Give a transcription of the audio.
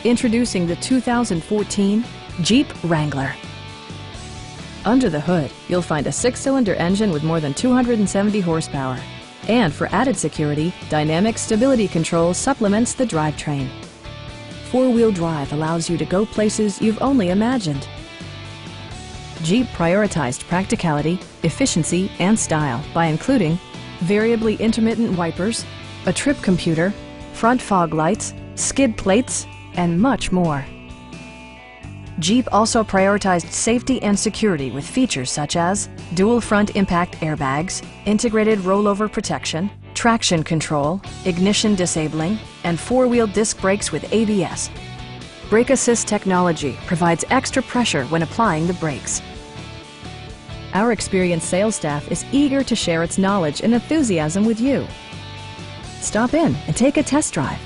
Introducing the 2014 Jeep Wrangler. Under the hood, you'll find a 6-cylinder engine with more than 270 horsepower. And for added security, dynamic stability control supplements the drivetrain. 4-wheel drive allows you to go places you've only imagined. Jeep prioritized practicality, efficiency, and style by including variably intermittent wipers, a trip computer, front fog lights, skid plates, and much more. Jeep also prioritized safety and security with features such as dual front impact airbags, integrated rollover protection, traction control, ignition disabling, and 4-wheel disc brakes with ABS. Brake Assist technology provides extra pressure when applying the brakes. Our experienced sales staff is eager to share its knowledge and enthusiasm with you. Stop in and take a test drive.